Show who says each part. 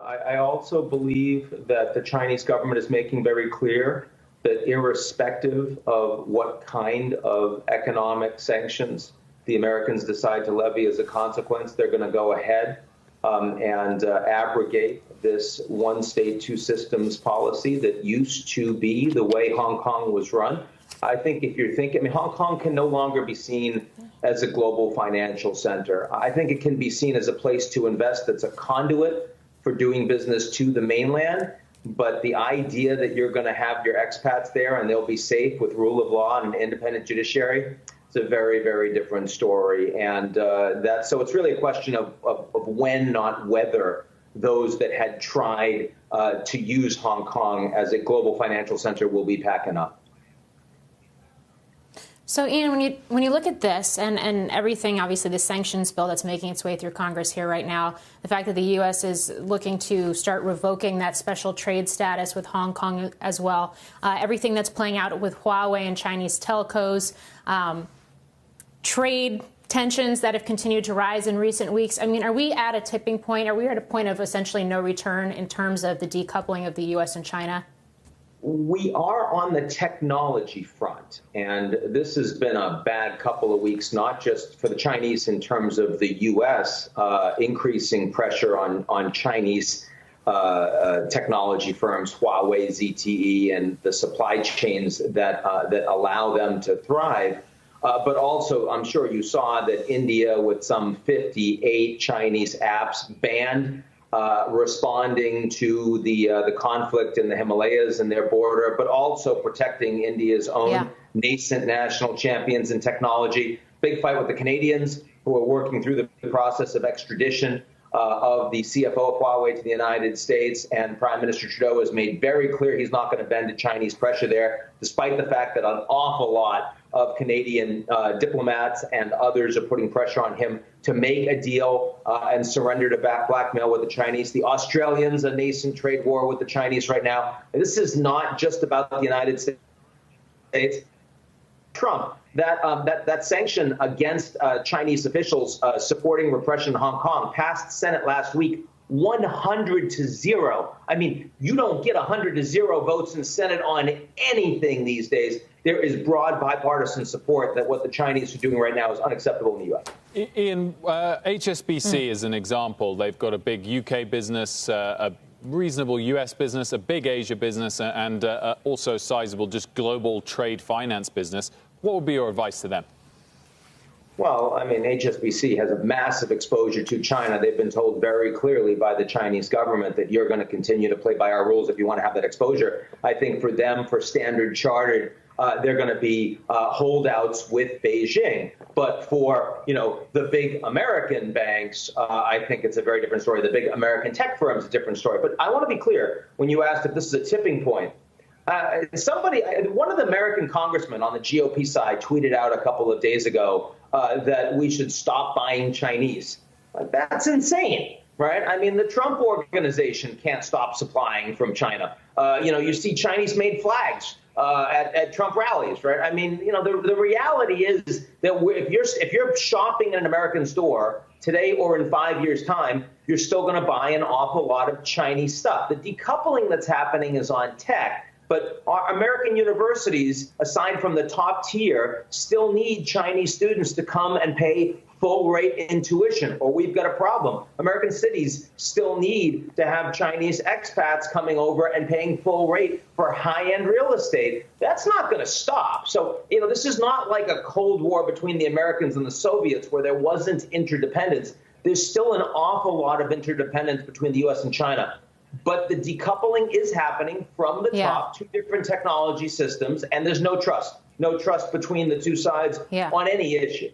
Speaker 1: I also believe that the Chinese government is making very clear that irrespective of what kind of economic sanctions the Americans decide to levy as a consequence, they're going to go ahead and abrogate this one state, two systems policy that used to be the way Hong Kong was run. I think if you're thinking, I mean, Hong Kong can no longer be seen as a global financial center. I think it can be seen as a place to invest that's a conduit for doing business to the mainland. But the idea that you're going to have your expats there and they'll be safe with rule of law and an independent judiciary, it's a very, very different story. And so it's really a question of when, not whether, those that had tried to use Hong Kong as a global financial center will be packing up.
Speaker 2: So, Ian, when you look at this and everything, obviously the sanctions bill that's making its way through Congress here right now, the fact that the U.S. is looking to start revoking that special trade status with Hong Kong as well, everything that's playing out with Huawei and Chinese telcos, trade tensions that have continued to rise in recent weeks. I mean, are we at a tipping point? Are we at a point of essentially no return in terms of the decoupling of the U.S. and China?
Speaker 1: We are on the technology front, and this has been a bad couple of weeks, not just for the Chinese in terms of the U.S. Increasing pressure on Chinese technology firms, Huawei, ZTE, and the supply chains that allow them to thrive. But also, I'm sure you saw that India, with some 58 Chinese apps banned, responding to the conflict in the Himalayas and their border, but also protecting India's own nascent national champions in technology. Big fight with the Canadians, who are working through the process of extradition of the CFO of Huawei to the United States. And Prime Minister Trudeau has made very clear he's not going to bend to Chinese pressure there, despite the fact that an awful lot of Canadian diplomats and others are putting pressure on him to make a deal and surrender to blackmail with the Chinese. The Australians, a nascent trade war with the Chinese right now. And this is not just about the United States. Trump, that sanction against Chinese officials supporting repression in Hong Kong passed Senate last week 100-0. I mean, you don't get 100-0 votes in Senate on anything these days. There is broad bipartisan support that what the Chinese are doing right now is unacceptable in the U.S.
Speaker 3: Ian, HSBC is an example. They've got a big UK business, a reasonable US business, a big Asia business, and also sizable just global trade finance business. What would be your advice to them?
Speaker 1: Well, I mean, HSBC has a massive exposure to China. They've been told very clearly by the Chinese government that you're going to continue to play by our rules if you want to have that exposure. I think for them, for Standard Chartered, they're going to be holdouts with Beijing. But for, the big American banks, I think it's a very different story. The big American tech firms, a different story. But I want to be clear, when you asked if this is a tipping point, one of the American congressmen on the GOP side tweeted out a couple of days ago that we should stop buying Chinese. That's insane, right? I mean, the Trump organization can't stop supplying from China. You see Chinese-made flags at Trump rallies, right? I mean, the reality is that if you're shopping in an American store today or in 5 years' time, you're still going to buy an awful lot of Chinese stuff. The decoupling that's happening is on tech. But our American universities, aside from the top tier, still need Chinese students to come and pay full rate in tuition, or we've got a problem. American cities still need to have Chinese expats coming over and paying full rate for high-end real estate. That's not going to stop. So, this is not like a Cold War between the Americans and the Soviets where there wasn't interdependence. There's still an awful lot of interdependence between the U.S. and China. But the decoupling is happening from the top, two different technology systems, and there's no trust between the two sides on any issue.